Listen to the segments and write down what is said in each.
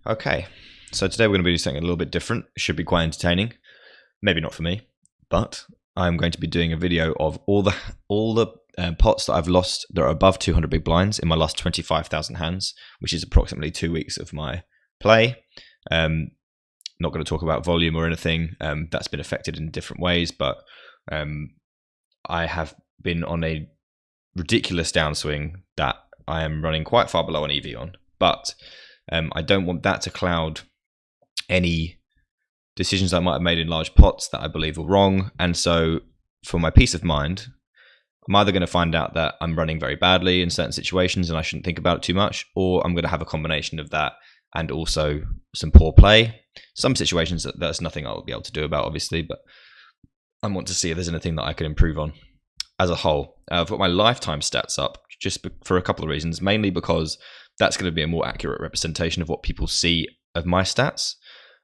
Okay, so today we're going to be doing something a little bit different. It should be quite entertaining. Maybe not for me, but I'm going to be doing a video of all the pots that I've lost that are above 200 big blinds in my last 25,000 hands, which is approximately 2 weeks of my play. Not going to talk about volume or anything. That's been affected in different ways, but I have been on a ridiculous downswing that I am running quite far below an EV on, but I don't want that to cloud any decisions I might have made in large pots that I believe were wrong. And so for my peace of mind, I'm either going to find out that I'm running very badly in certain situations and I shouldn't think about it too much, or I'm going to have a combination of that and also some poor play. Some situations there's nothing I'll be able to do about, obviously, but I want to see if there's anything that I can improve on as a whole. I've got my lifetime stats up just for a couple of reasons, mainly because that's going to be a more accurate representation of what people see of my stats,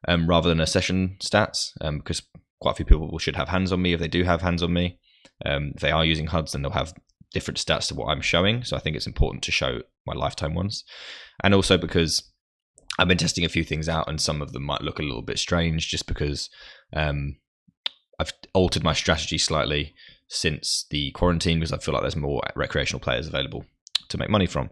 rather than a session stats, because quite a few people should have hands on me if they do have hands on me. If they are using HUDs, then they'll have different stats to what I'm showing. So I think it's important to show my lifetime ones. And also because I've been testing a few things out and some of them might look a little bit strange just because I've altered my strategy slightly since the quarantine because I feel like there's more recreational players available to make money from.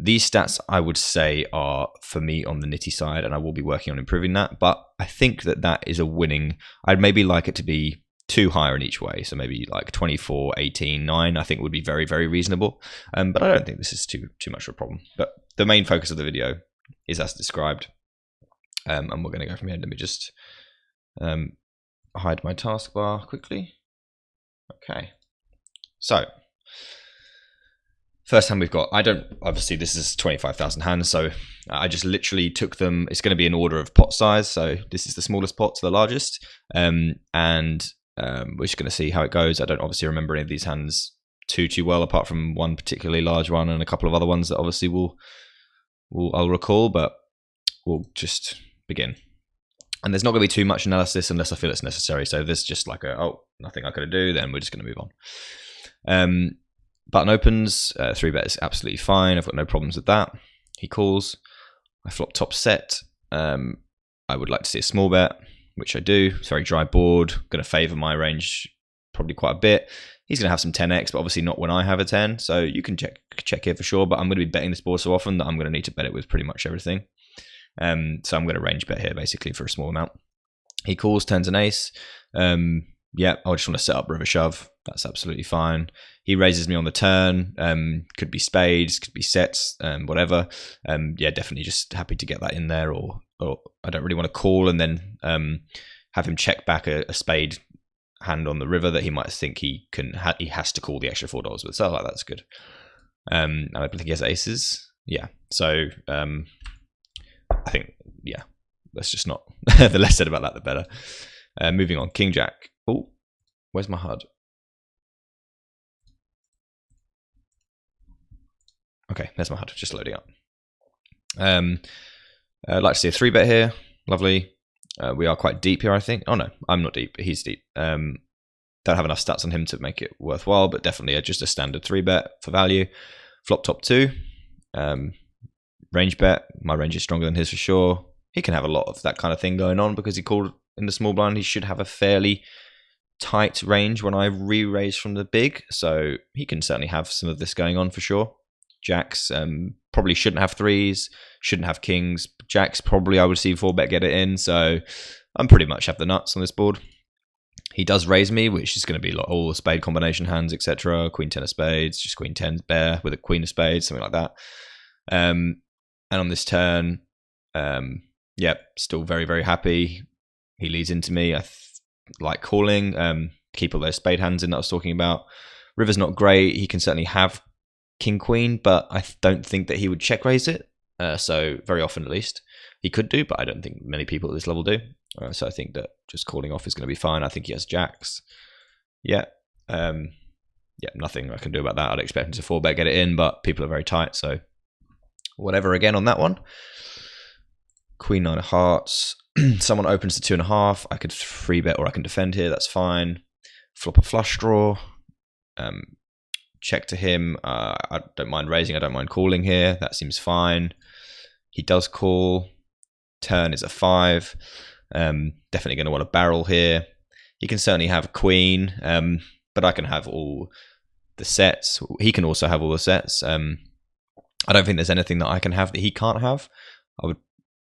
These stats I would say are for me on the nitty side, and I will be working on improving that, but I think that is a winning. I'd maybe like it to be 2 higher in each way, so maybe like 24, 18, 9 I think would be very, very reasonable, but I don't think this is too much of a problem. But the main focus of the video is as described, and we're going to go from here. Let me just hide my taskbar quickly. Okay, so first hand we've got, obviously this is 25,000 hands, so I just literally took them. It's going to be in order of pot size, so this is the smallest pot to the largest, and we're just going to see how it goes. I don't obviously remember any of these hands too well, apart from one particularly large one and a couple of other ones that obviously I'll recall, but we'll just begin. And there's not going to be too much analysis unless I feel it's necessary, so there's just like nothing I could do, then we're just going to move on. Button opens, 3-bet is absolutely fine. I've got no problems with that. He calls. I flop top set. I would like to see a small bet, which I do. It's a very dry board. Going to favour my range probably quite a bit. He's going to have some 10x, but obviously not when I have a 10. So you can check here for sure. But I'm going to be betting this board so often that I'm going to need to bet it with pretty much everything. So I'm going to range bet here basically for a small amount. He calls, turns an ace. Yeah, I just want to set up river shove. That's absolutely fine. He raises me on the turn. Could be spades, could be sets, whatever. Yeah, definitely just happy to get that in there. Or I don't really want to call and then have him check back a spade hand on the river that he might think he has to call the extra $4 with. So like that's good. And I think he has aces. Yeah. So I think let's just not. The less said about that, the better. Moving on, King Jack. Oh, where's my HUD? Okay, there's my HUD, just loading up. I'd like to see a 3-bet here. Lovely. We are quite deep here, I think. Oh no, I'm not deep, he's deep. Don't have enough stats on him to make it worthwhile, but definitely just a standard 3-bet for value. Flop top 2. Range bet. My range is stronger than his for sure. He can have a lot of that kind of thing going on because he called in the small blind. He should have a fairly tight range when I re-raise from the big, so he can certainly have some of this going on for sure. Jacks probably shouldn't have 3s, shouldn't have kings. Jacks probably I would see 4-bet get it in, so I'm pretty much have the nuts on this board. He does raise me, which is going to be like all the spade combination hands, etc. Queen 10 of spades, just queen 10 bear with a queen of spades, something like that. And on this turn, still very, very happy. He leads into me. I like calling. Keep all those spade hands in that I was talking about. River's not great. He can certainly have king queen, but I don't think that he would check raise it. So very often, at least, he could do, but I don't think many people at this level do. So I think that just calling off is going to be fine. I think he has jacks. Nothing I can do about that. I'd expect him to 4-bet get it in, but people are very tight, so whatever again on that one. Queen 9 of hearts. Someone opens to 2.5. I could 3-bet or I can defend here. That's fine. Flop a flush draw. Check to him. I don't mind raising. I don't mind calling here. That seems fine. He does call. turn is a 5. Definitely going to want a barrel here. He can certainly have a queen, but I can have all the sets. He can also have all the sets. I don't think there's anything that I can have that he can't have.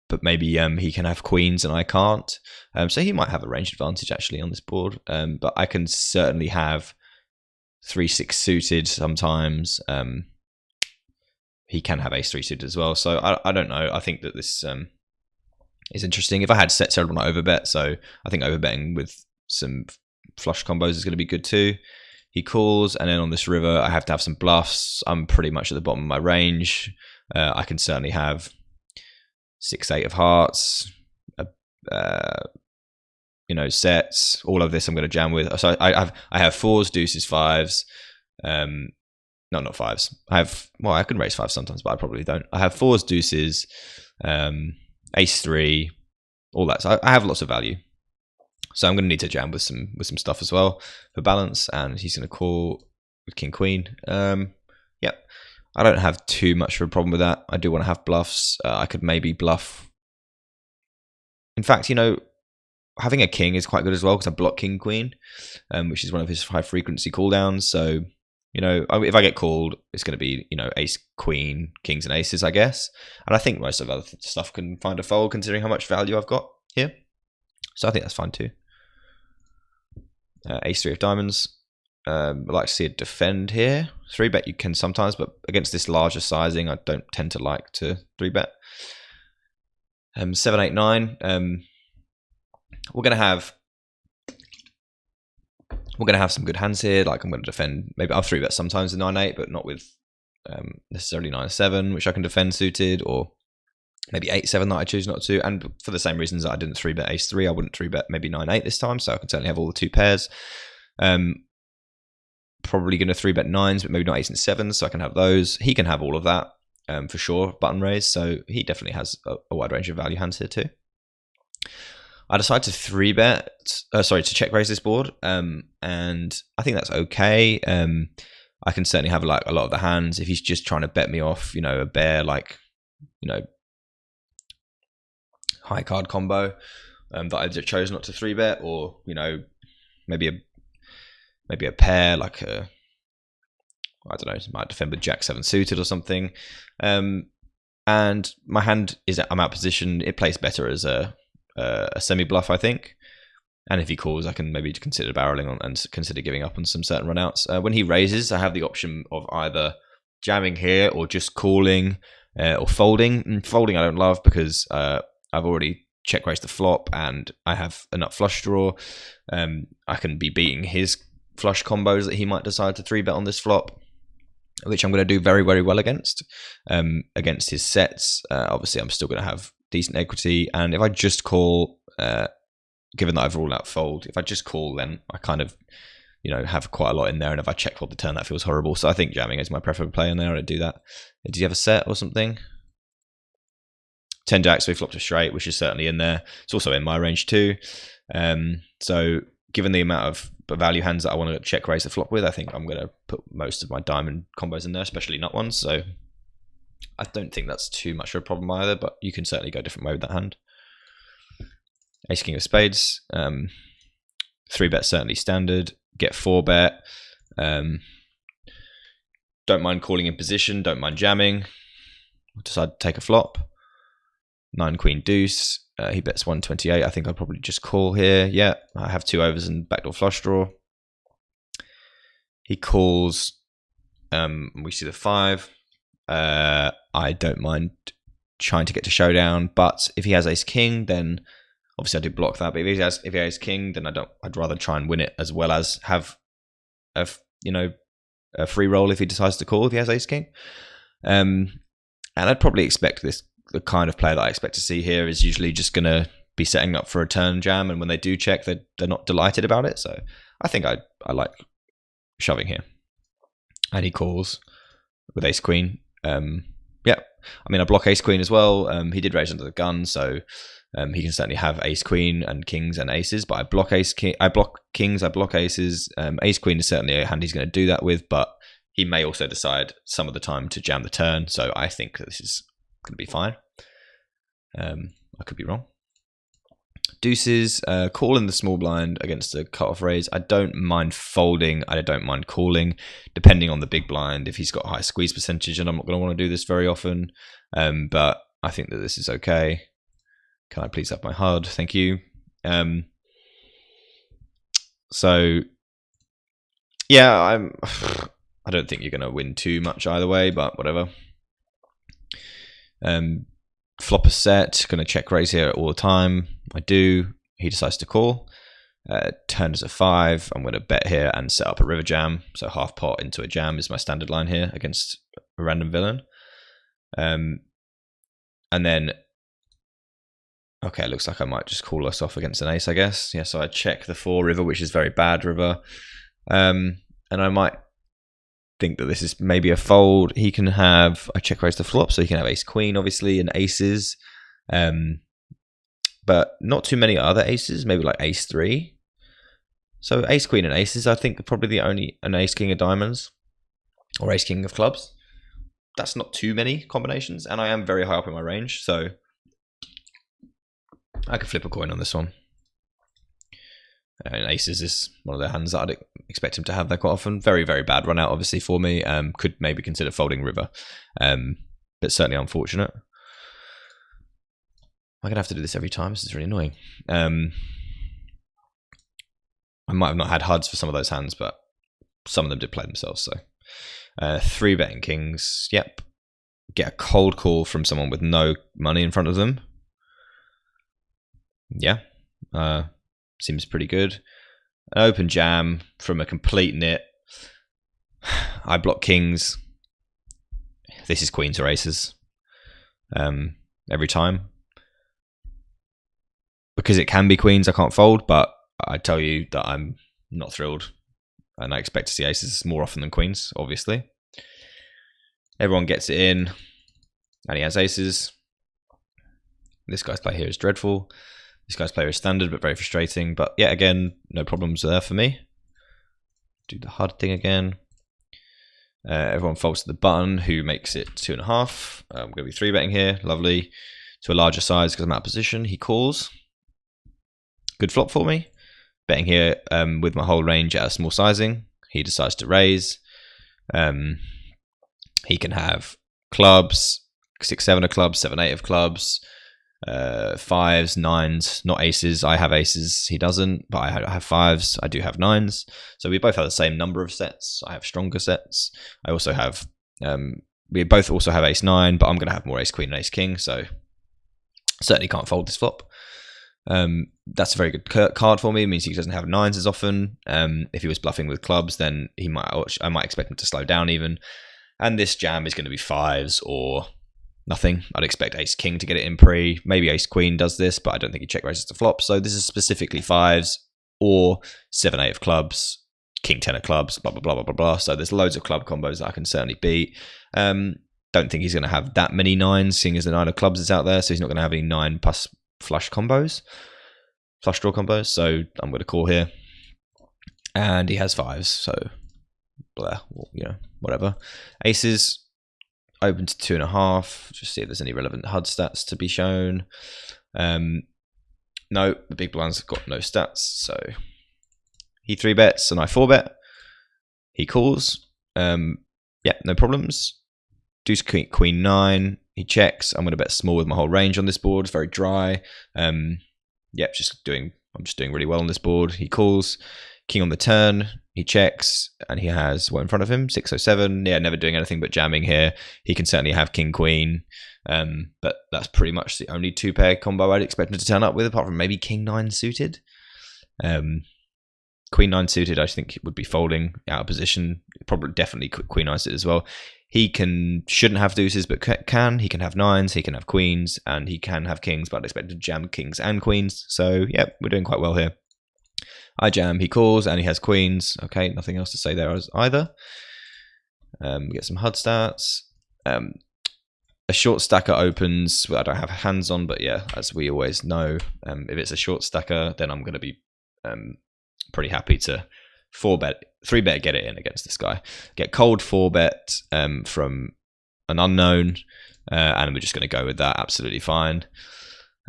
But maybe he can have queens and I can't. So he might have a range advantage actually on this board. But I can certainly have 3-6 suited sometimes. He can have ace-3 suited as well. So I don't know. I think that this is interesting. If I had sets, I would want to overbet. So I think overbetting with some flush combos is going to be good too. He calls, and then on this river, I have to have some bluffs. I'm pretty much at the bottom of my range. I can certainly have 6-8 of hearts, sets. All of this I'm going to jam with. So I have 4s, deuces, 5s. No, not 5s. I can raise 5s sometimes, but I probably don't. I have 4s, deuces, ace-3, all that. So I have lots of value. So I'm going to need to jam with some stuff as well for balance, and he's going to call with king queen. Yep, I don't have too much of a problem with that. I do want to have bluffs. I could maybe bluff. In fact, having a king is quite good as well because I block king queen, which is one of his high frequency cooldowns. So if I get called, it's going to be ace, queen, kings, and aces, I guess. And I think most of the other stuff can find a fold considering how much value I've got here. So I think that's fine too. Ace-3 of diamonds. I'd like to see it defend here. 3-bet you can sometimes, but against this larger sizing, I don't tend to like to 3-bet. 7-8-9. We're gonna have some good hands here. Like I'm going to defend. Maybe I'll 3-bet sometimes in 9-8, but not with necessarily 9-7, which I can defend suited, or maybe 8-7 that I choose not to. And for the same reasons that I didn't 3-bet ace-3, I wouldn't 3-bet maybe 9-8 this time. So I can certainly have all the 2 pairs. Probably going to 3-bet 9s, but maybe not 8s and 7s, so I can have those. He can have all of that for sure, button raise. So he definitely has a wide range of value hands here too. I decided to to check raise this board, and I think that's okay. I can certainly have like a lot of the hands. If he's just trying to bet me off, a bear like, high card combo that I chose not to 3-bet, or maybe a pair like I don't know, might defend with Jack-7 suited or something. And my hand I'm out position. It plays better as a semi bluff, I think. And if he calls, I can maybe consider barreling on and consider giving up on some certain runouts. When he raises, I have the option of either jamming here or just calling or folding. And folding I don't love because I've already check raised the flop and I have a nut flush draw. I can be beating his flush combos that he might decide to 3-bet on this flop, which I'm going to do very, very well against. Against his sets, obviously I'm still going to have decent equity. And if I just call, given that I've ruled out fold, if I just call, then I kind of, have quite a lot in there. And if I check fold the turn, that feels horrible. So I think jamming is my preferred play in there. I do that. Do you have a set or something? 10 jacks, so he flopped a straight, which is certainly in there. It's also in my range too. So given the amount of value hands that I want to check raise the flop with, I think I'm going to put most of my diamond combos in there, especially nut ones. So I don't think that's too much of a problem either, but you can certainly go a different way with that hand. Ace king of spades. 3-bet certainly standard. Get 4-bet. Don't mind calling in position. Don't mind jamming. Decide to take a flop. 9 queen deuce. He bets 128. I think I'll probably just call here. Yeah, I have 2 overs and backdoor flush draw. He calls. We see the 5. I don't mind trying to get to showdown, but if he has ace king, then obviously I do block that. But if he has king, then I'd rather try and win it as well as have a free roll if he decides to call if he has ace king. And I'd probably expect the kind of play that I expect to see here is usually just going to be setting up for a turn jam, and when they do check, they're not delighted about it. So I think I like shoving here. And he calls with ace queen. Yeah, I mean I block ace queen as well. He did raise under the gun, so he can certainly have ace queen and kings and aces. But I block ace king, I block kings, I block aces. Ace queen is certainly a hand he's going to do that with, but he may also decide some of the time to jam the turn. So I think this is going to be fine. I could be wrong. Deuces, calling the small blind against a cut-off raise. I don't mind folding. I don't mind calling, depending on the big blind. If he's got a high squeeze percentage, and I'm not going to want to do this very often, but I think that this is okay. Can I please have my HUD? Thank you. So, yeah, I don't think you're going to win too much either way, but whatever. Flop a set, going to check raise here all the time. I do. He decides to call. Turn is a 5. I'm going to bet here and set up a river jam. So half pot into a jam is my standard line here against a random villain. And then, okay, it looks like I might just call us off against an ace, I guess. Yeah, so I check the 4 river, which is very bad river. And I might think that this is maybe a fold. He can have, I check raise the flop, so he can have ace queen, obviously, and aces. But not too many other aces, maybe like ace 3. So ace queen and aces, I think, are probably the only, an ace king of diamonds or ace king of clubs. That's not too many combinations, and I am very high up in my range, so I could flip a coin on this one. And aces is one of the hands that I'd expect him to have there quite often. Very, very bad run out, obviously, for me. Could maybe consider folding river, but certainly unfortunate. I'm going to have to do this every time. This is really annoying. I might have not had HUDs for some of those hands, but some of them did play themselves. So 3 betting kings. Yep. Get a cold call from someone with no money in front of them. Yeah. Seems pretty good. An open jam from a complete nit. I block kings. This is queens or aces. Every time. Because it can be queens, I can't fold, but I tell you that I'm not thrilled. And I expect to see aces more often than queens, obviously. Everyone gets it in. And he has aces. This guy's play here is dreadful. This guy's player is standard, but very frustrating. But yet again, no problems there for me. Do the HUD thing again. Everyone folds to the button, who makes it 2.5. I'm going to be 3 betting here. Lovely. To a larger size because I'm out of position. He calls. Good flop for me. Betting here with my whole range at a small sizing. He decides to raise. He can have clubs, 6, 7 of clubs, 7, 8 of clubs. 5s, 9s, not aces. I have aces, he doesn't, but I have 5s, I do have 9s. So we both have the same number of sets. I have stronger sets. I also have, we both also have ace 9, but I'm going to have more ace queen and ace king, so certainly can't fold this flop. That's a very good card for me. It means he doesn't have 9s as often. If he was bluffing with clubs, then I might expect him to slow down even. And this jam is going to be 5s or nothing. I'd expect ace king to get it in pre. Maybe ace queen does this, but I don't think he check raises the flop. So this is specifically 5s or 7, 8 of clubs, king 10 of clubs, blah, blah, blah, blah, blah, blah. So there's loads of club combos that I can certainly beat. Don't think he's going to have that many 9s, seeing as the 9 of clubs is out there. So he's not going to have any 9 plus flush combos, flush draw combos. So I'm going to call here. And he has 5s. So, blah, you know, whatever. Aces. Open to 2.5. Just see if there's any relevant HUD stats to be shown. No, the big blind's got no stats. So he 3 bets and I 4 bet. He calls. Yeah, no problems. Deuce queen 9. He checks. I'm going to bet small with my whole range on this board. It's very dry. Yeah, I'm just doing really well on this board. He calls. King on the turn. He checks, and he has what in front of him? 607. Yeah, never doing anything but jamming here. He can certainly have king queen, but that's pretty much the only 2-pair combo I'd expect him to turn up with, apart from maybe king 9 suited. Queen 9 suited, I think it would be folding out of position. Probably, definitely queen 9 suited as well. He shouldn't have deuces, but can. He can have 9s. He can have queens, and he can have kings. But I'd expect him to jam kings and queens. So yeah, we're doing quite well here. I jam, he calls, and he has queens. Okay, nothing else to say there either. Get some HUD stats. A short stacker opens. Well, I don't have hands on, but yeah, as we always know, if it's a short stacker, then I'm going to be pretty happy to 4-bet, 3-bet, get it in against this guy. Get cold 4-bet from an unknown, and we're just going to go with that. Absolutely fine.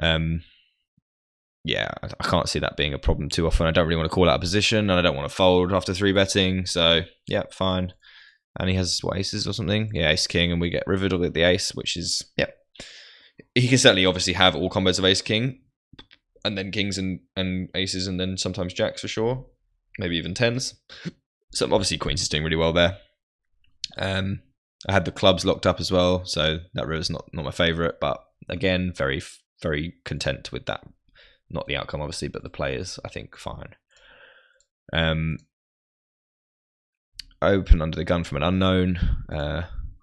Yeah, I can't see that being a problem too often. I don't really want to call out a position, and I don't want to fold after 3-betting. So yeah, fine. And he has what, aces or something? Yeah, ace king, and we get rivered with the ace, which is, yeah. He can certainly obviously have all combos of ace king, and then kings and aces, and then sometimes jacks for sure, maybe even tens. So obviously queens is doing really well there. I had the clubs locked up as well, so that river's not my favorite, but again, very very content with that. Not the outcome obviously, but the players I think fine. Open under the gun from an unknown.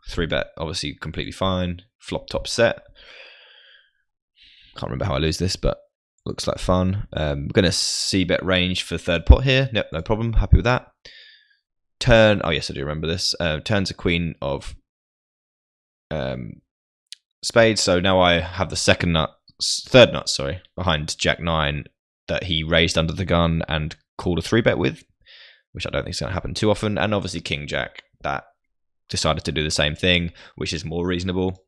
3-bet obviously completely fine. Flop top set. Can't remember how I lose this, but looks like fun. I'm gonna c-bet range for third pot here. Nope, no problem. Happy with that. Turn. Oh yes, I do remember this. Turns a queen of spades. So now I have the third nut, behind Jack 9 that he raised under the gun and called a 3-bet with, which I don't think is going to happen too often. And obviously King Jack that decided to do the same thing, which is more reasonable.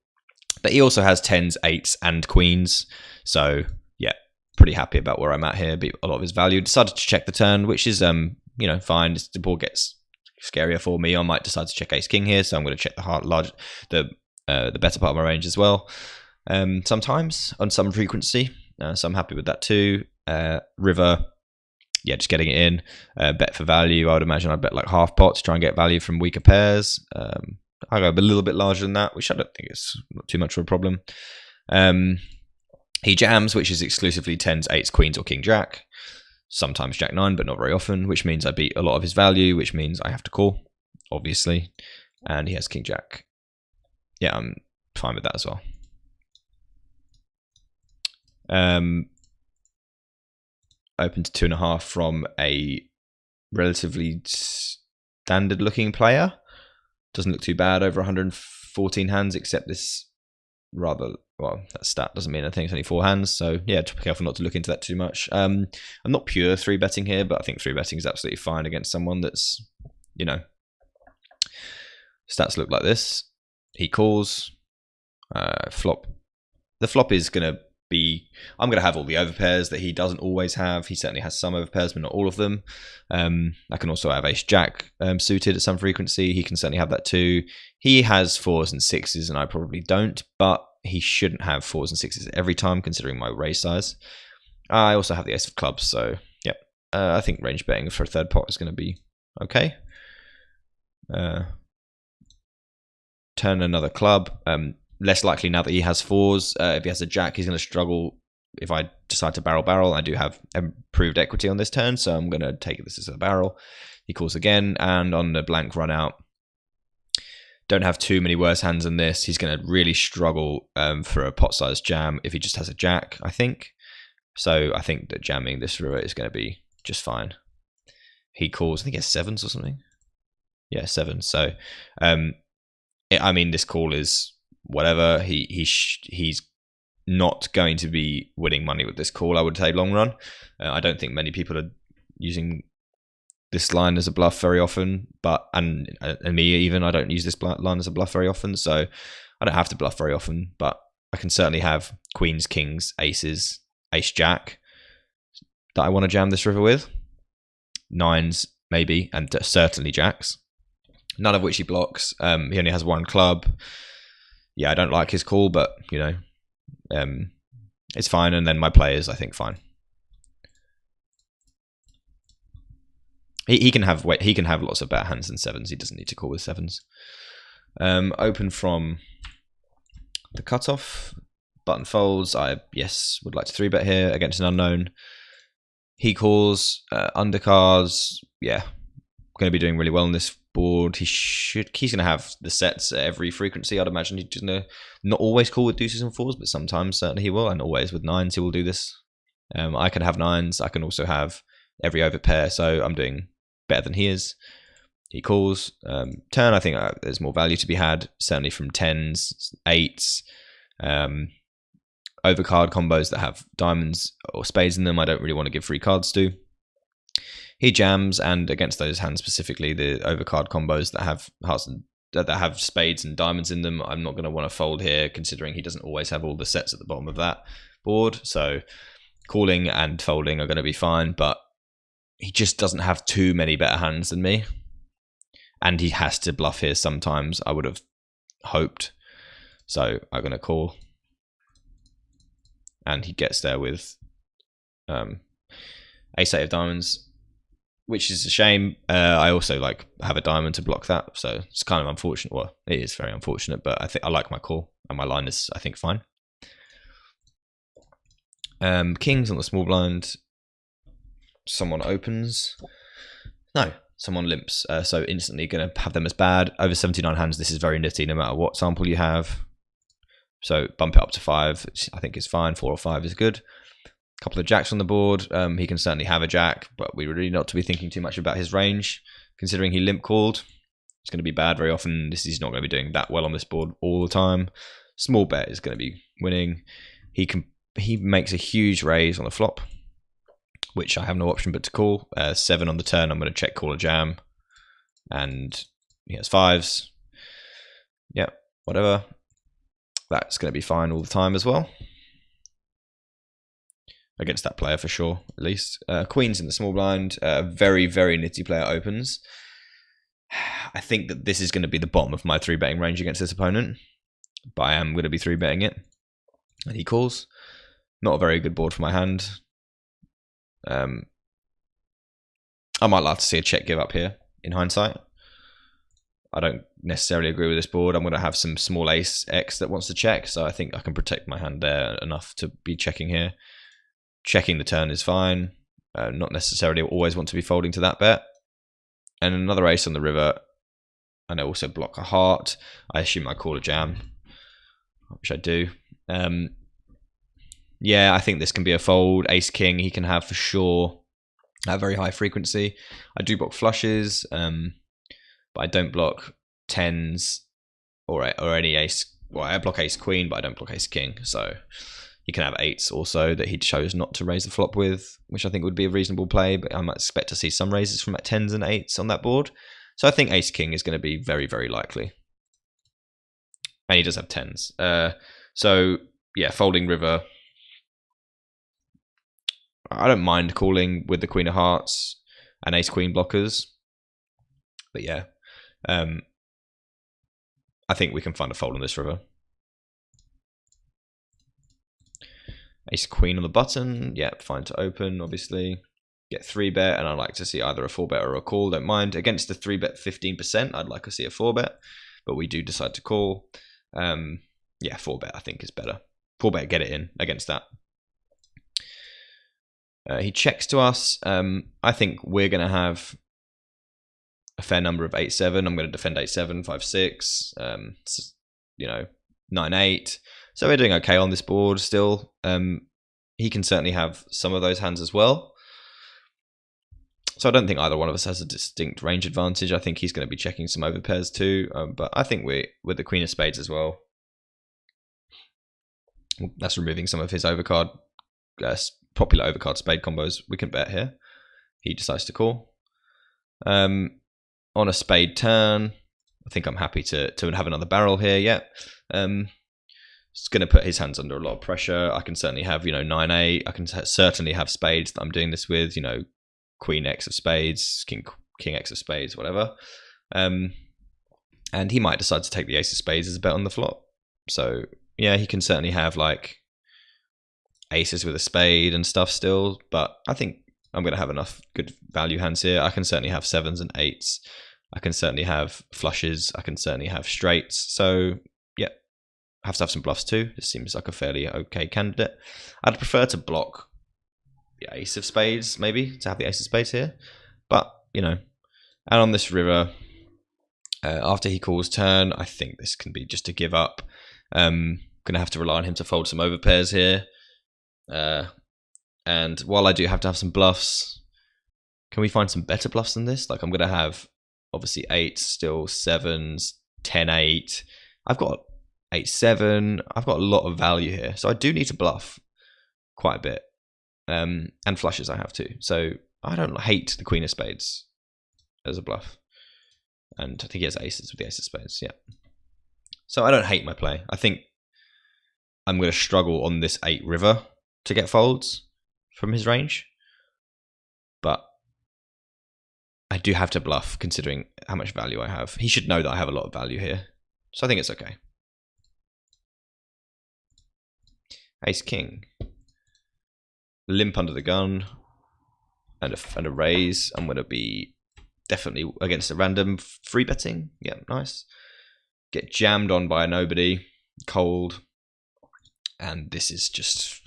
But he also has 10s, 8s, and queens. So yeah, pretty happy about where I'm at here. Beat a lot of his value. Decided to check the turn, which is fine. The board gets scarier for me. I might decide to check ace king here, so I'm going to check the better part of my range as well. Sometimes on some frequency, so I'm happy with that too. River, yeah, just getting it in. Bet for value, I would imagine I'd bet like half pot to try and get value from weaker pairs. I go a little bit larger than that, which I don't think is not too much of a problem. He jams, which is exclusively 10s, 8s, queens, or king jack. Sometimes Jack 9, but not very often, which means I beat a lot of his value, which means I have to call, obviously. And he has king jack. Yeah, I'm fine with that as well. Open to 2.5 from a relatively standard looking player. Doesn't look too bad over 114 hands, except this rather, well, that stat doesn't mean anything. It's only 4 hands, so yeah, be careful not to look into that too much. I'm not pure 3-betting here, but I think 3-betting is absolutely fine against someone that's, stats look like this. He calls, flop. The flop is going to be, I'm going to have all the overpairs that he doesn't always have. He certainly has some overpairs, but not all of them. I can also have ace jack suited at some frequency. He can certainly have that too. He has 4s and 6s, and I probably don't, but he shouldn't have 4s and 6s every time, considering my raise size. I also have the ace of clubs, so yeah, I think range betting for a third pot is going to be okay. Turn another club. Less likely now that he has 4s. If he has a jack, he's going to struggle. If I decide to barrel, I do have improved equity on this turn, so I'm going to take this as a barrel. He calls again, and on the blank run out, don't have too many worse hands than this. He's going to really struggle for a pot size jam if he just has a jack, I think. So I think that jamming this river is going to be just fine. He calls, I think he has 7s or something. Yeah, 7s. So, I mean, this call is whatever. He's not going to be winning money with this call, I would say, long run. I don't think many people are using this line as a bluff very often, but and me even, I don't use this line as a bluff very often, so I don't have to bluff very often, but I can certainly have queens, kings, aces, ace jack that I want to jam this river with. 9s maybe, and certainly jacks, none of which he blocks. He only has 1 club. Yeah, I don't like his call, but it's fine. And then my players, I think, fine. He can have lots of better hands than 7s. He doesn't need to call with 7s. Open from the cutoff. Button folds. I would like to 3-bet here against an unknown. He calls undercards. Yeah, going to be doing really well on this board. He's going to have the sets at every frequency. I'd imagine he's going to not always call with deuces and 4s, but sometimes certainly he will, and always with 9s he will do this. I can have 9s. I can also have every overpair, so I'm doing better than he is. He calls. Turn, I think there's more value to be had, certainly from 10s, 8s, overcard combos that have diamonds or spades in them. I don't really want to give free cards to. He jams, and against those hands specifically, the overcard combos that have hearts that have spades and diamonds in them, I'm not going to want to fold here, considering he doesn't always have all the sets at the bottom of that. board, so calling and folding are going to be fine, but he just doesn't have too many better hands than me, and he has to bluff here sometimes, I would have hoped. So I'm going to call, and he gets there with ace-8 of diamonds, which is a shame. I also like have a diamond to block that, so it's kind of unfortunate. Well, it is very unfortunate, but I think I like my call, and my line is, I think, fine. Kings on the small blind. Someone opens. No, someone limps. So instantly going to have them as bad. Over 79 hands, this is very nitty no matter what sample you have. So bump it up to 5, which I think is fine. 4 or 5 is good. A couple of jacks on the board. He can certainly have a jack, but we really not to be thinking too much about his range, considering he limp called. It's going to be bad very often. He's not going to be doing that well on this board all the time. Small bet is going to be winning. He makes a huge raise on the flop, which I have no option but to call. 7 on the turn, I'm going to check, call, a jam. And he has 5s. Yep, whatever. That's going to be fine all the time as well. Against that player for sure, at least. Queens in the small blind. Very, very nitty player opens. I think that this is going to be the bottom of my 3-betting range against this opponent. But I am going to be 3-betting it. And he calls. Not a very good board for my hand. I might like to see a check give up here, in hindsight. I don't necessarily agree with this board. I'm going to have some small ace X that wants to check, so I think I can protect my hand there enough to be checking here. Checking the turn is fine. Not necessarily always want to be folding to that bet. And another ace on the river, and I also block a heart. I assume I call a jam, which I do. Yeah, I think this can be a fold. Ace King he can have for sure at very high frequency. I do block flushes, but I don't block 10s or any ace. Well, I block Ace Queen, but I don't block Ace King. So he can have 8s also that he chose not to raise the flop with, which I think would be a reasonable play. But I might expect to see some raises from 10s and 8s on that board. So I think Ace King is going to be very, very likely. And he does have 10s. So yeah, folding river. I don't mind calling with the Queen of Hearts and Ace Queen blockers, but yeah, I think we can find a fold on this river. Ace Queen on the button, yeah, fine to open, obviously. Get 3-bet, and I like to see either a 4-bet or a call, don't mind. Against the 3-bet 15%, I'd like to see a 4-bet, but we do decide to call. Yeah, 4-bet I think is better. 4-bet, get it in against that. He checks to us. I think we're going to have a fair number of 8-7. I'm going to defend 8-7, 5-6, you know, 9-8. So we're doing okay on this board still. He can certainly have some of those hands as well. So I don't think either one of us has a distinct range advantage. I think he's going to be checking some overpairs too. But I think we're with the Queen of Spades as well. That's removing some of his overcard, popular overcard spade combos. We can bet here. He decides to call. On a spade turn, I think I'm happy to have another barrel here. Yeah. It's going to put his hands under a lot of pressure. I can certainly have, 9-8. I can certainly have spades that I'm doing this with, Queen X of spades, King X of spades, whatever. And he might decide to take the ace of spades as a bet on the flop. So yeah, he can certainly have like aces with a spade and stuff still, but I think I'm going to have enough good value hands here. I can certainly have 7s and 8s. I can certainly have flushes. I can certainly have straights. So yeah, I have to have some bluffs too. This seems like a fairly okay candidate. I'd prefer to block the ace of spades, maybe, to have the ace of spades here. But, and on this river, after he calls turn, I think this can be just a give up. Going to have to rely on him to fold some overpairs here. And while I do have to have some bluffs, can we find some better bluffs than this? Like I'm going to have obviously 8s, still 7s, 10-8. I've got 8-7. I've got a lot of value here. So I do need to bluff quite a bit. And flushes I have too. So I don't hate the Queen of Spades as a bluff. And I think he has aces with the ace of spades, yeah. So I don't hate my play. I think I'm going to struggle on this 8 river. to get folds from his range, but I do have to bluff considering how much value I have. He should know that I have a lot of value here, so I think it's okay. Ace king, limp under the gun, and a raise. I'm going to be definitely against a random free betting. Yeah, nice. Get jammed on by a nobody, cold, and this is just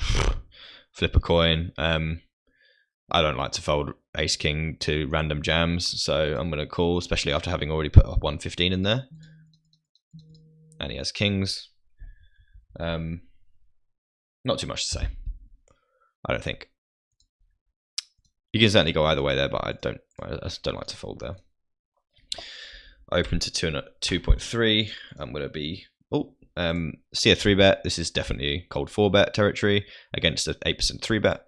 flip a coin. I don't like to fold ace king to random jams, so I'm going to call, especially after having already put a 115 in there. And he has kings. Not too much to say, I don't think. You can certainly go either way there, but I don't like to fold there. Open to 2.3. I'm going to be see a 3-bet. This is definitely cold 4-bet territory against an 8% 3-bet.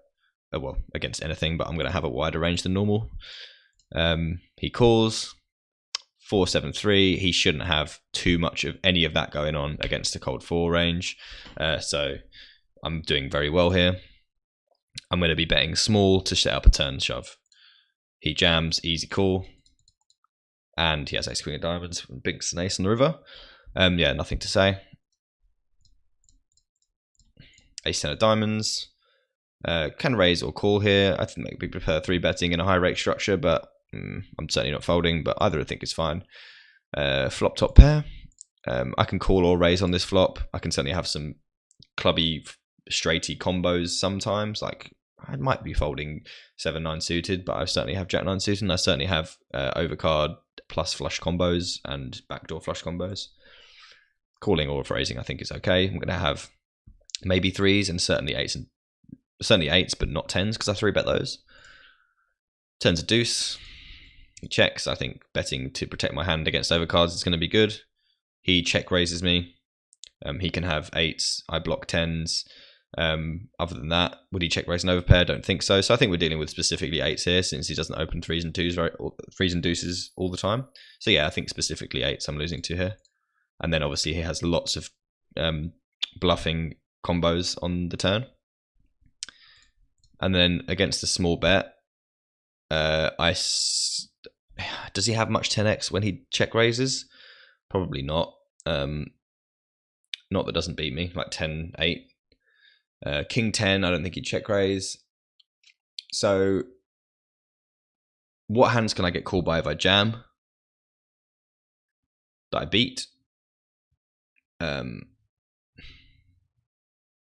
Well, against anything, but I'm going to have a wider range than normal. He calls 4-7-3. He shouldn't have too much of any of that going on against the cold 4 range. So I'm doing very well here. I'm going to be betting small to set up a turn shove. He jams, easy call. And he has ace queen of diamonds, big ace on the river. Yeah, nothing to say. Ace 10 of diamonds. Can raise or call here. I think maybe prefer 3-betting in a high rake structure, but I'm certainly not folding, but either I think is fine. Flop top pair. I can call or raise on this flop. I can certainly have some clubby, straighty combos sometimes. Like I might be folding 7-9 suited, but I certainly have Jack-9 suited, and I certainly have overcard plus flush combos and backdoor flush combos. Calling or raising I think is okay. I'm going to have maybe 3s and certainly 8s, but not 10s because I 3-bet those. Turns a deuce. He checks. I think betting to protect my hand against overcards is going to be good. He check raises me. He can have 8s. I block 10s. Other than that, would he check raise an overpair? Don't think so. So I think we're dealing with specifically 8s here, since he doesn't open 3s and 2s, right? 3s and deuces all the time. So yeah, I think specifically 8s I'm losing to here. And then obviously he has lots of bluffing combos on the turn. And then against the small bet, does he have much 10x when he check raises? Probably not. Not that doesn't beat me, like 10-8. King 10, I don't think he'd check raise. So what hands can I get called by if I jam that I beat?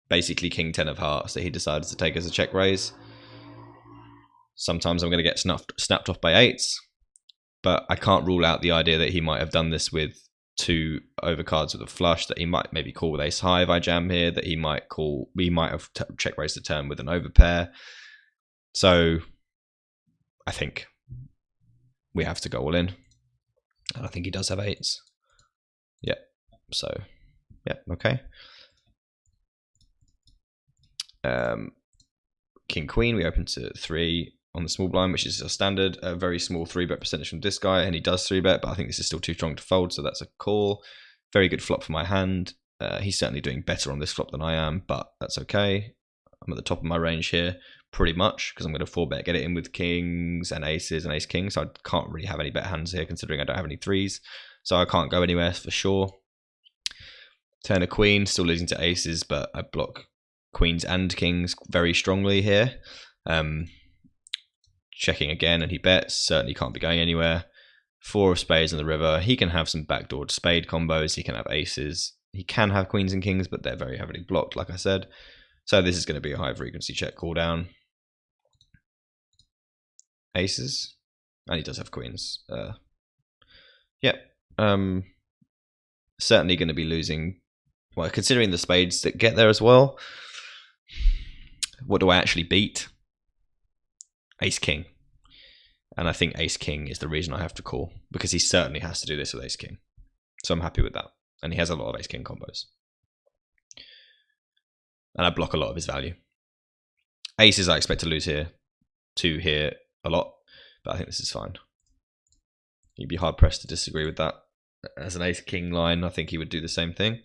Basically King 10 of hearts that he decides to take as a check raise. Sometimes I'm going to get snapped off by 8s, but I can't rule out the idea that he might have done this with 2 overcards with a flush, that he might maybe call with ace high if I jam here, that he might have check raised the turn with an overpair. So I think we have to go all in, and I think he does have 8s. Yeah, so yeah, okay. King queen, we open to 3 on the small blind, which is a standard, a very small 3-bet percentage from this guy, and he does 3-bet, but I think this is still too strong to fold, so that's a call. Very good flop for my hand. He's certainly doing better on this flop than I am, but that's okay. I'm at the top of my range here, pretty much, because I'm going to 4-bet, get it in with kings and aces and ace king, so I can't really have any bet hands here, considering I don't have any 3s, so I can't go anywhere for sure. Turn a queen, still losing to aces, but I block queens and kings very strongly here. Checking again, and he bets. Certainly can't be going anywhere. 4 of spades in the river. He can have some backdoor spade combos. He can have aces. He can have queens and kings, but they're very heavily blocked, like I said. So this is going to be a high frequency check call down. Aces, and he does have queens. Certainly going to be losing. Well, considering the spades that get there as well. What do I actually beat? Ace king. And I think ace king is the reason I have to call, because he certainly has to do this with ace king. So I'm happy with that. And he has a lot of ace king combos. And I block a lot of his value. Aces I expect to lose here, 2 here a lot, but I think this is fine. You'd be hard pressed to disagree with that. As an ace king line, I think he would do the same thing.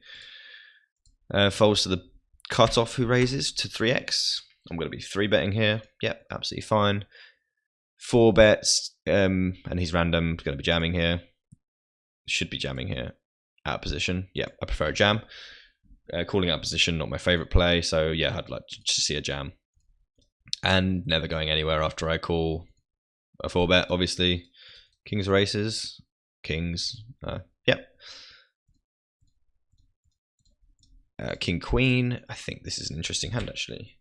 Folds to the cutoff who raises to 3x. I'm going to be 3-betting here. Yep, absolutely fine. 4 bets, and he's random. Going to be jamming here. Should be jamming here. Out of position. Yep, I prefer a jam. Calling out position, not my favorite play. So yeah, I'd like to see a jam. And never going anywhere after I call a 4-bet, obviously. Kings or aces. Kings. Yep. King Queen. I think this is an interesting hand actually.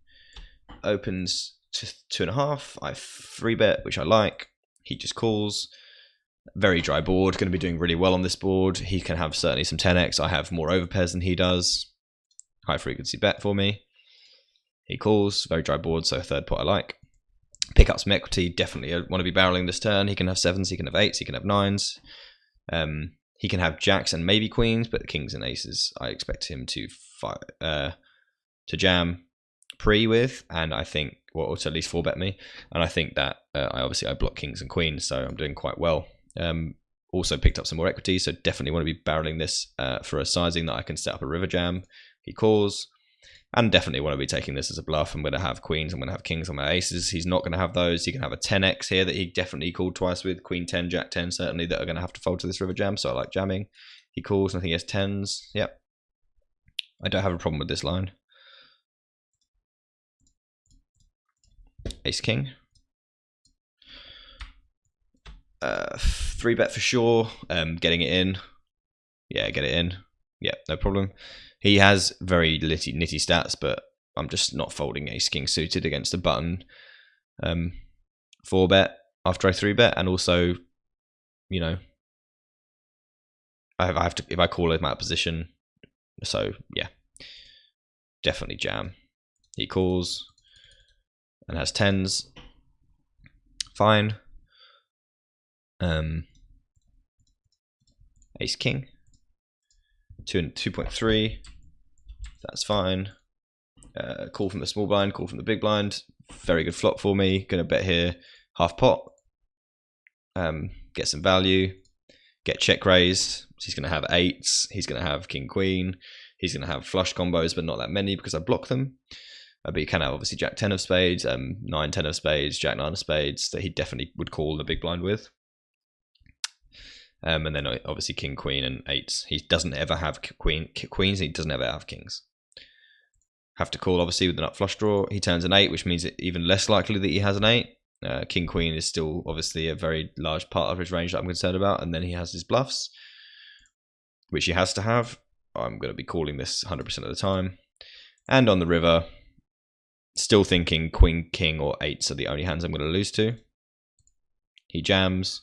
Opens to 2.5. I 3-bet, which I like. He just calls. Very dry board. Going to be doing really well on this board. He can have certainly some 10x. I have more overpairs than he does. High frequency bet for me. He calls. Very dry board, so 3rd pot I like. Pick up some equity. Definitely want to be barreling this turn. He can have 7s. He can have 8s. He can have 9s. He can have jacks and maybe queens, but the kings and aces I expect him to jam pre with, and I think, well, or to at least 4-bet me, and I think that I block kings and queens, so I'm doing quite well. Also picked up some more equity, so definitely want to be barreling this for a sizing that I can set up a river jam. He calls, and definitely want to be taking this as a bluff. I'm going to have queens, I'm going to have kings on my aces. He's not going to have those. He can have a 10x here that he definitely called twice with. Queen 10, jack 10 certainly that are going to have to fold to this river jam, so I like jamming. He calls, and I think he has 10s. Yep. I don't have a problem with this line. Ace king. 3-bet for sure. Getting it in. Yeah, get it in. Yeah, no problem. He has very nitty stats, but I'm just not folding ace king suited against a button 4-bet after I 3-bet, and also, you know, I have to, if I call him out of position. So yeah, definitely jam. He calls and has 10s. Fine. Ace king. 2.3. That's fine. Call from the small blind, call from the big blind. Very good flop for me. Gonna bet here half pot. Get some value. Get check raised. He's gonna have 8s. He's gonna have king queen. He's gonna have flush combos, but not that many because I block them. But he can have obviously jack 10 of spades, 9 10 of spades, jack 9 of spades that he definitely would call the big blind with. And then obviously king, queen, and 8s. He doesn't ever have queens. He doesn't ever have kings. Have to call obviously with the nut flush draw. He turns an 8, which means it's even less likely that he has an 8. King, queen is still obviously a very large part of his range that I'm concerned about. And then he has his bluffs, which he has to have. I'm going to be calling this 100% of the time. And on the river, still thinking queen, king, or 8s are the only hands I'm going to lose to. He jams.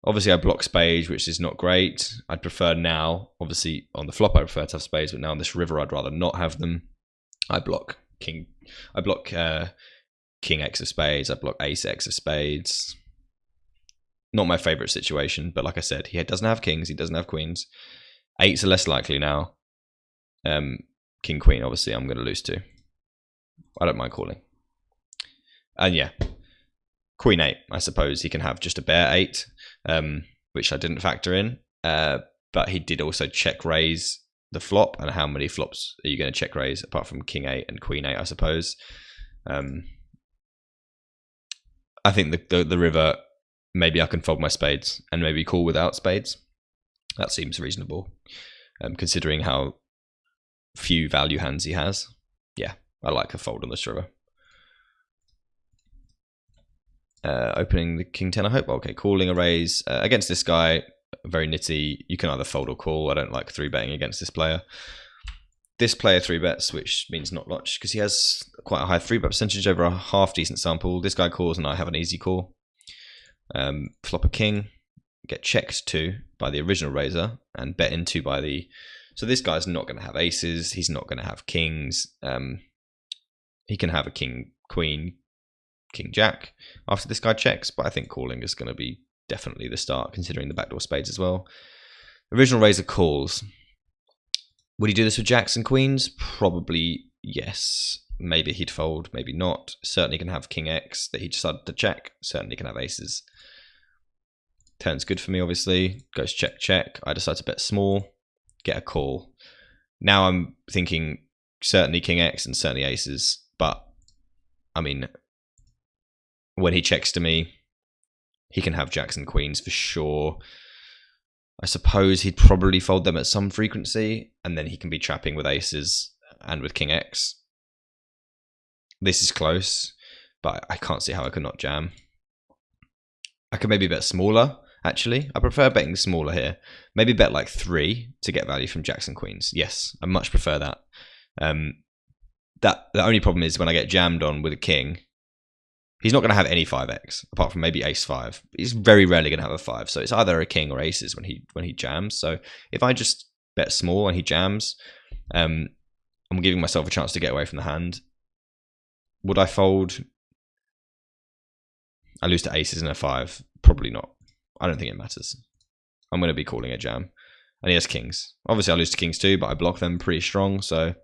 Obviously, I block spades, which is not great. I'd prefer now, obviously, on the flop, I prefer to have spades, but now on this river, I'd rather not have them. I block king. I block king X of spades. I block ace X of spades. Not my favorite situation, but like I said, he doesn't have kings. He doesn't have queens. 8s are less likely now. King, queen, obviously, I'm going to lose to. I don't mind calling. And yeah, queen 8, I suppose he can have just a bare 8. Which I didn't factor in, but he did also check raise the flop. And how many flops are you going to check raise apart from king 8 and queen 8, I suppose? I think the river, maybe I can fold my spades and maybe call without spades. That seems reasonable, considering how few value hands he has. Yeah, I like a fold on this river. Opening the king 10, I hope. Okay, calling a raise against this guy, very nitty. You can either fold or call. I don't like 3-betting against this player. This player 3-bets, which means not much because he has quite a high 3-bet percentage over a half decent sample. This guy calls and I have an easy call. Flop a king, get checked to by the original raiser and bet into by the. So this guy's not going to have aces. He's not going to have kings. He can have a king, queen, king, jack after this guy checks, but I think calling is going to be definitely the start, considering the backdoor spades as well. Original raiser calls. Would he do this with jacks and queens? Probably yes. Maybe he'd fold, maybe not. Certainly can have king X that he decided to check. Certainly can have aces. Turn's good for me, obviously. Goes check, check. I decide to bet small, get a call. Now I'm thinking certainly king X and certainly aces, But I mean, when he checks to me, he can have jacks and queens for sure. I suppose he'd probably fold them at some frequency, and then he can be trapping with aces and with king X. This is close, but I can't see how I could not jam. I could maybe bet smaller, actually. I prefer betting smaller here. Maybe bet like 3 to get value from jacks and queens. Yes, I much prefer that. The only problem is when I get jammed on with a king, he's not going to have any 5x, apart from maybe ace 5. He's very rarely going to have a 5, so it's either a king or aces when he jams. So if I just bet small and he jams, I'm giving myself a chance to get away from the hand. Would I fold? I lose to aces and a 5. Probably not. I don't think it matters. I'm going to be calling a jam. And he has kings. Obviously I lose to kings too, but I block them pretty strong, so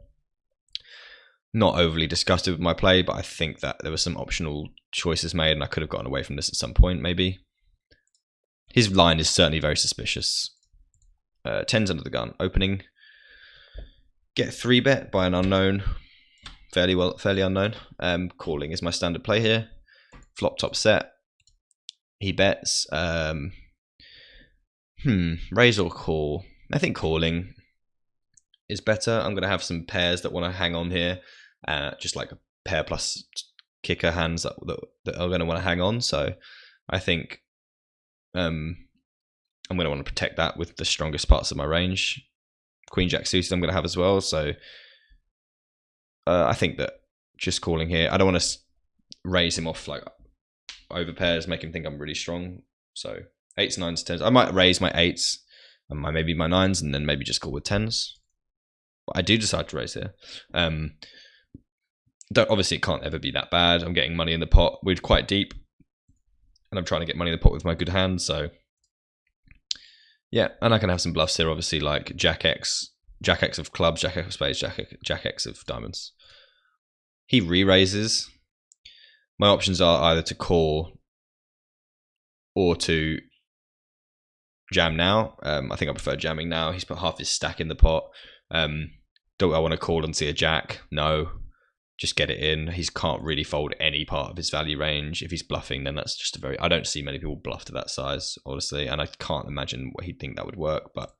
not overly disgusted with my play, but I think that there were some optional choices made and I could have gotten away from this at some point, maybe. His line is certainly very suspicious. 10's under the gun. Opening. Get 3-bet by an unknown. Fairly unknown. Calling is my standard play here. Flop top set. He bets. Raise or call? I think calling is better. I'm going to have some pairs that want to hang on here. Just like a pair plus kicker hands that are going to want to hang on. So I think I'm going to want to protect that with the strongest parts of my range. Queen jack suited I'm going to have as well. So I think that just calling here, I don't want to raise him off like over pairs, make him think I'm really strong. So 8s, 9s, 10s. I might raise my 8s and maybe my 9s and then maybe just call with 10s. But I do decide to raise here. Obviously, it can't ever be that bad. I'm getting money in the pot. We're quite deep. And I'm trying to get money in the pot with my good hand. So, yeah. And I can have some bluffs here, obviously, like Jack X of clubs, Jack X of spades, Jack X of diamonds. He re-raises. My options are either to call or to jam now. I think I prefer jamming now. He's put half his stack in the pot. Do I want to call and see a jack? No. Just get it in. He can't really fold any part of his value range. If he's bluffing, then that's just I don't see many people bluff to that size, honestly, and I can't imagine what he'd think that would work. But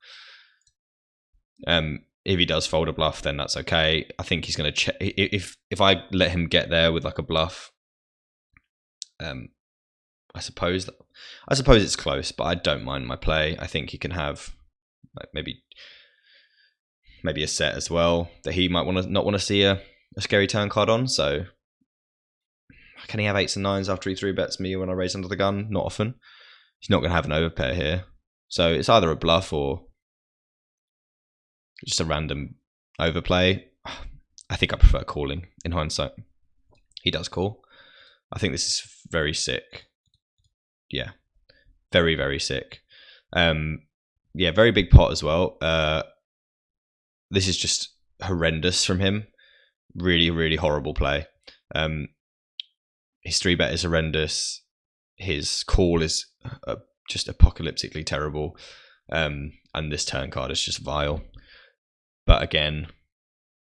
if he does fold a bluff, then that's okay. I think he's going to check. If I let him get there with like a bluff, I suppose it's close, but I don't mind my play. I think he can have like maybe a set as well that he might not want to see a scary turn card on. So can he have 8s and 9s after he 3-bets me when I raise under the gun? Not often. He's not going to have an overpair here. So it's either a bluff or just a random overplay. I think I prefer calling in hindsight. He does call. I think this is very sick. Yeah. Very, very sick. Yeah, very big pot as well. This is just horrendous from him. Really, really horrible play. His 3-bet is horrendous. His call is just apocalyptically terrible. And this turn card is just vile. But again,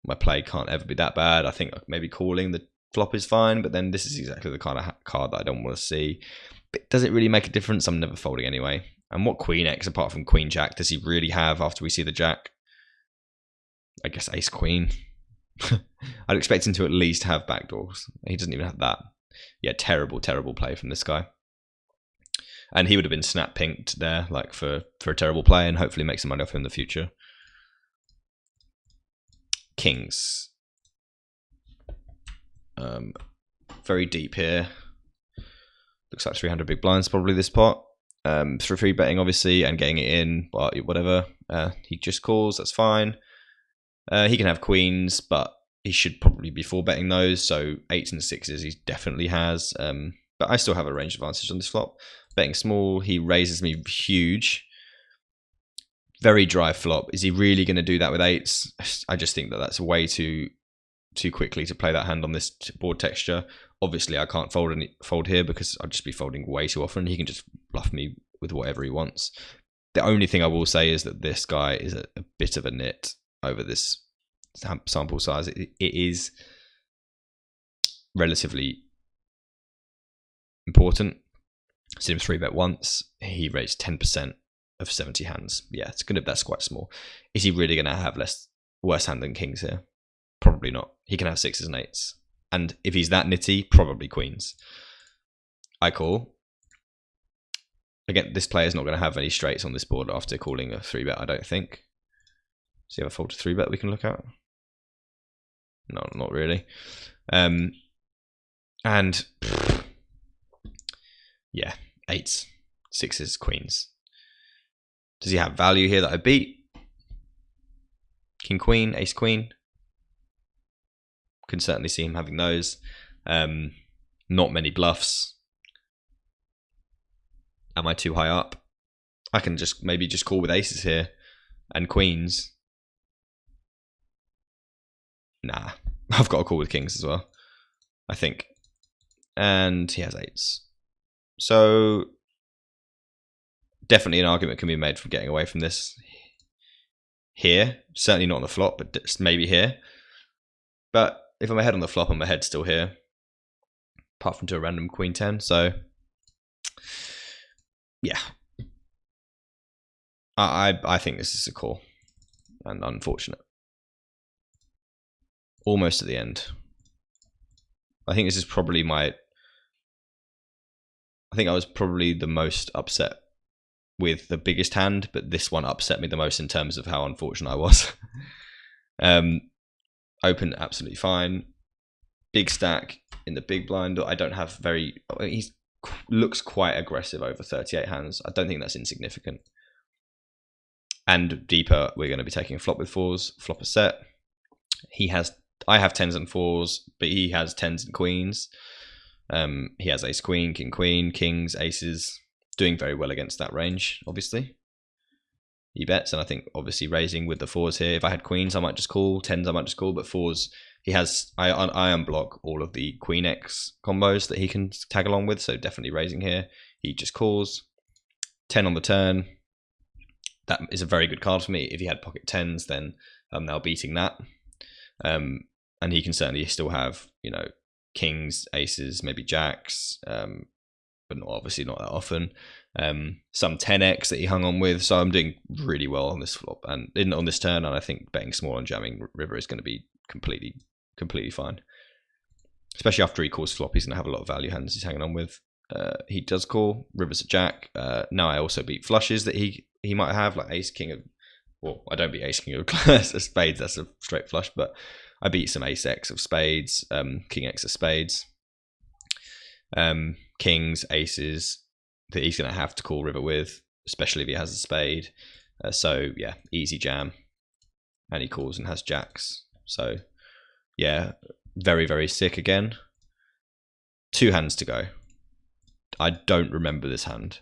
my play can't ever be that bad. I think maybe calling the flop is fine, but then this is exactly the kind of card that I don't want to see. But does it really make a difference? I'm never folding anyway. And what queen X, apart from queen jack, does he really have after we see the jack? I guess ace queen. I'd expect him to at least have backdoors. He doesn't even have that. Yeah, terrible, terrible play from this guy. And he would have been snap pinked there, like for a terrible play, and hopefully make some money off him in the future. Kings. Very deep here. Looks like 300 big blinds probably this pot. Through 3-betting obviously and getting it in, but whatever. He just calls, that's fine. He can have queens, but he should probably be 4-betting those. So 8s and 6s he definitely has. But I still have a range advantage on this flop. Betting small, he raises me huge. Very dry flop. Is he really going to do that with 8s? I just think that that's way too quickly to play that hand on this board texture. Obviously, I can't fold here because I'll just be folding way too often. He can just bluff me with whatever he wants. The only thing I will say is that this guy is a bit of a nit over this sample size. It is relatively important. Seen him 3-bet once. He raised 10% of 70 hands. Yeah, that's quite small. Is he really gonna have worse hand than kings here? Probably not. He can have 6s and 8s. And if he's that nitty, probably queens. I call. Again, this player's not going to have any straights on this board after calling a 3-bet, I don't think. So you have a fold to 3-bet we can look at? No, not really. And yeah, 8s, 6s, queens. Does he have value here that I beat? King, queen, ace, queen. Can certainly see him having those. Not many bluffs. Am I too high up? I can maybe just call with aces here and queens. Nah, I've got a call with kings as well, I think. And he has 8s. So definitely an argument can be made for getting away from this here. Certainly not on the flop, but maybe here. But if I'm ahead on the flop, I'm ahead still here. Apart from to a random queen 10, so yeah. I think this is a call, and unfortunate. Almost at the end. I think this is probably I think I was probably the most upset with the biggest hand, but this one upset me the most in terms of how unfortunate I was. Open absolutely fine. Big stack in the big blind. I don't have he looks quite aggressive over 38 hands. I don't think that's insignificant. And deeper, we're going to be taking a flop with 4s, flop a set. I have 10s and 4s, but he has 10s and queens. He has ace queen, king queen, kings, aces, doing very well against that range, obviously. He bets, and I think obviously raising with the 4s here. If I had queens, I might just call. 10s, I might just call, but 4s, I unblock all of the queen X combos that he can tag along with, so definitely raising here. He just calls. 10 on the turn. That is a very good card for me. If he had pocket 10s, then I'm now beating that. And he can certainly still have, kings, aces, maybe jacks, but obviously not that often. Some 10x that he hung on with, so I'm doing really well on this flop and on this turn. And I think betting small and jamming river is going to be completely fine. Especially after he calls flop, he's going to have a lot of value hands he's hanging on with. He does call river's a jack. Now I also beat flushes that he might have, like ace king of. Well, I don't beat ace king of spades. That's a straight flush, but I beat some ace x of spades, king x of spades, kings, aces that he's going to have to call river with, especially if he has a spade. So yeah, easy jam, and he calls and has jacks. So yeah, very, very sick again. 2 hands to go. I don't remember this hand.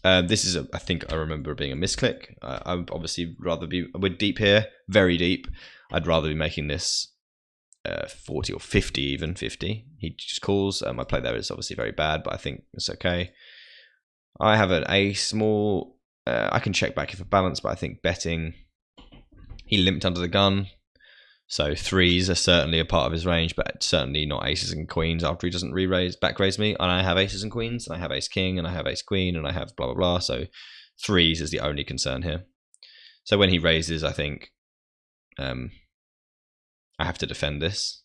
This is, I think I remember being a misclick. I would obviously rather we're deep here, very deep. I'd rather be making this 40 or 50 even, 50. He just calls. My play there is obviously very bad, but I think it's okay. I have an ace small. I can check back if a balance, but I think betting, he limped under the gun. So 3s are certainly a part of his range, but certainly not aces and queens after he doesn't back raise me. And I have aces and queens, and I have ace king, and I have ace queen, and I have blah, blah, blah. So 3s is the only concern here. So when he raises, I think I have to defend this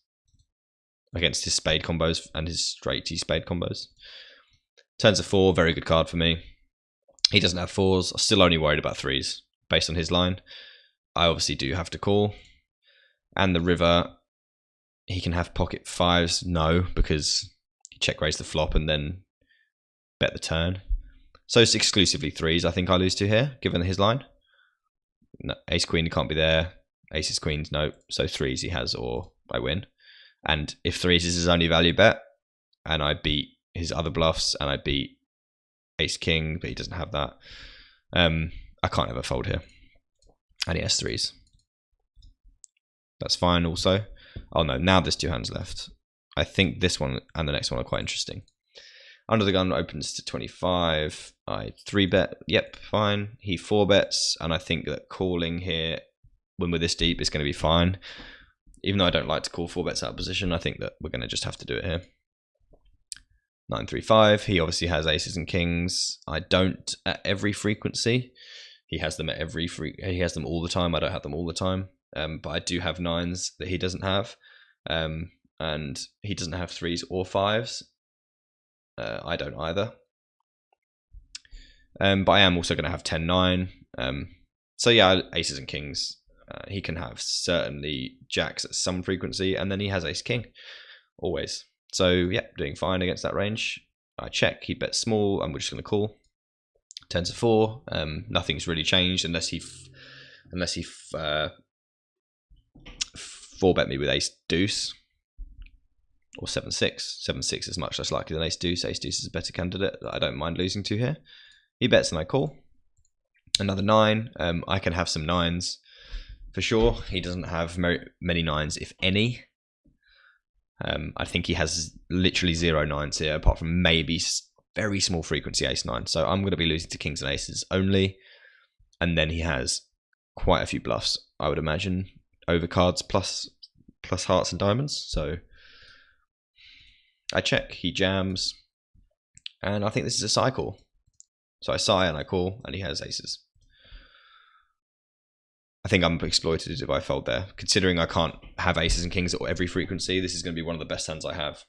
against his spade combos and his straight T spade combos. Turns a 4, very good card for me. He doesn't have 4s. I'm still only worried about 3s based on his line. I obviously do have to call. And the river, he can have pocket 5s. No, because he check raise the flop and then bet the turn. So it's exclusively 3s I think I lose to here, given his line. No, ace queen can't be there. Aces queens, no. So 3s he has, or I win. And if 3s is his only value bet, and I beat his other bluffs, and I beat ace king, but he doesn't have that, I can't ever fold here. And he has 3s. That's fine also. Oh no, now there's 2 hands left. I think this one and the next one are quite interesting. Under the gun opens to 25. I 3-bet. Yep, fine. He 4-bets, and I think that calling here, when we're this deep, is going to be fine. Even though I don't like to call 4 bets out of position, I think that we're going to just have to do it here. 9-3-5. He obviously has aces and kings. I don't at every frequency. He has them at every he has them all the time. I don't have them all the time. But I do have 9s that he doesn't have. And he doesn't have 3s or 5s. I don't either. But I am also going to have 10-9. So yeah, aces and kings. He can have certainly jacks at some frequency, and then he has ace-king always. So yeah, doing fine against that range. I check, he bets small, and we're just going to call. Turns to 4. Nothing's really changed unless he 4-bet me with ace-deuce. Or 7-6. 7-6 is much less likely than ace-deuce. Ace-deuce is a better candidate that I don't mind losing to here. He bets and I call. Another 9. I can have some 9s for sure. He doesn't have many 9s, if any. I think he has literally 0 9s here, apart from maybe very small frequency ace-9. So I'm going to be losing to kings and aces only. And then he has quite a few bluffs, I would imagine. Overcards plus hearts and diamonds. So I check, he jams. And I think this is a cycle. So I sigh and I call, and he has aces. I think I'm exploited if I fold there. Considering I can't have aces and kings at every frequency, this is going to be one of the best hands I have.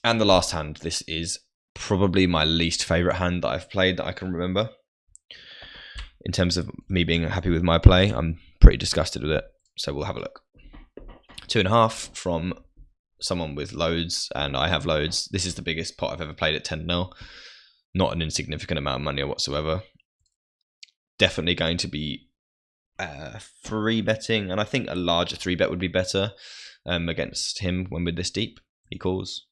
And the last hand, this is probably my least favourite hand that I've played that I can remember. In terms of me being happy with my play, I'm pretty disgusted with it. So we'll have a look. 2.5 from someone with loads, and I have loads. This is the biggest pot I've ever played at 10-0. Not an insignificant amount of money whatsoever. Definitely going to be 3-betting, and I think a larger 3-bet would be better against him when we're this deep. He calls.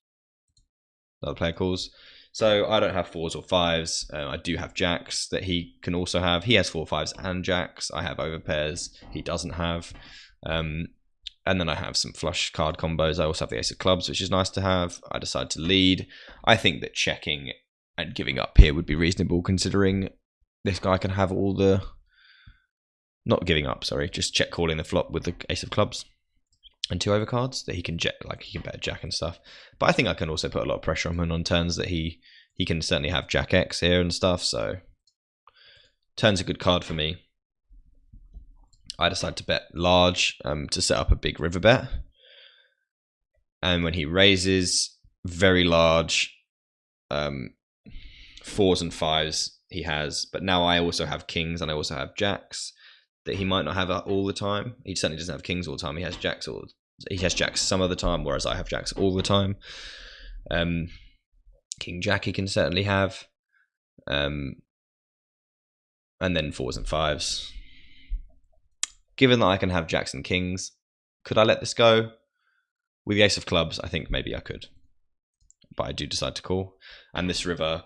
The other player calls. So I don't have 4s or 5s. I do have jacks that he can also have. He has 4, 5s and jacks. I have overpairs. He doesn't have. And then I have some flush card combos. I also have the ace of clubs, which is nice to have. I decide to lead. I think that checking and giving up here would be reasonable, considering this guy can have all the... Not giving up, sorry. Just check calling the flop with the ace of clubs and 2 overcards that he can jet, like he can bet a jack and stuff. But I think I can also put a lot of pressure on him on turns that he can certainly have jack X here and stuff. So turn's a good card for me. I decide to bet large to set up a big river bet. And when he raises, very large, 4s and 5s he has. But now I also have kings and I also have jacks that he might not have all the time. He certainly doesn't have kings all the time. He has jacks some of the time, whereas I have jacks all the time. King jack he can certainly have. And then 4s and 5s. Given that I can have jacks and kings, could I let this go? With the ace of clubs, I think maybe I could. But I do decide to call. And this river,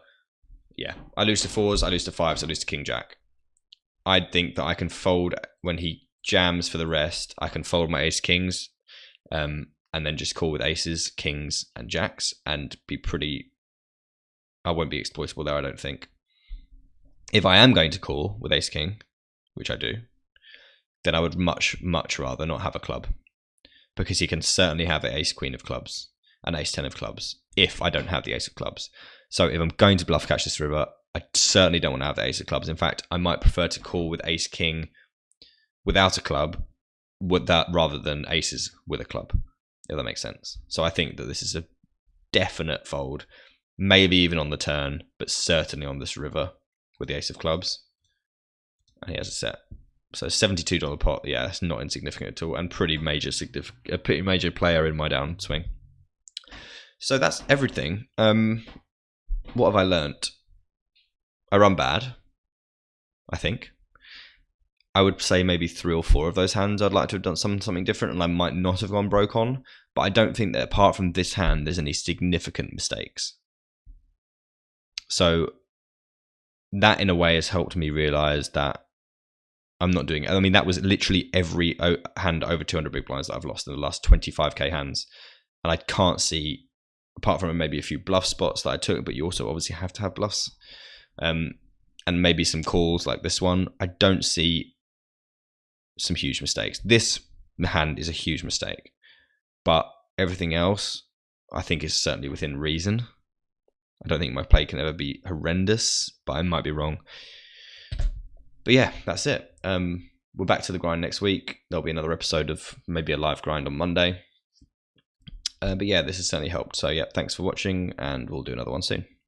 yeah, I lose to 4s, I lose to 5s, I lose to king jack. I think that I can fold when he jams for the rest. I can fold my ace kings and then just call with aces, kings, and jacks and be pretty... I won't be exploitable there, I don't think. If I am going to call with ace king, which I do, then I would much, much rather not have a club, because he can certainly have an ace queen of clubs and ace 10 of clubs if I don't have the ace of clubs. So if I'm going to bluff catch this river, I certainly don't want to have the ace of clubs. In fact, I might prefer to call with ace king without a club rather than aces with a club, if that makes sense. So I think that this is a definite fold, maybe even on the turn, but certainly on this river with the ace of clubs. And he has a set. So $72 pot, yeah, that's not insignificant at all, and pretty major player in my downswing. So that's everything. What have I learnt? I run bad, I think. I would say maybe 3 or 4 of those hands I'd like to have done something different, and I might not have gone broke on, but I don't think that apart from this hand there's any significant mistakes. So that in a way has helped me realise that I'm not doing it. I mean, that was literally every hand over 200 big blinds that I've lost in the last 25k hands. And I can't see, apart from maybe a few bluff spots that I took, but you also obviously have to have bluffs. And maybe some calls like this one. I don't see some huge mistakes. This hand is a huge mistake, but everything else I think is certainly within reason. I don't think my play can ever be horrendous, but I might be wrong. But yeah, that's it. We're back to the grind next week. There'll be another episode of maybe a live grind on Monday. But yeah, this has certainly helped. So yeah, thanks for watching, and we'll do another one soon.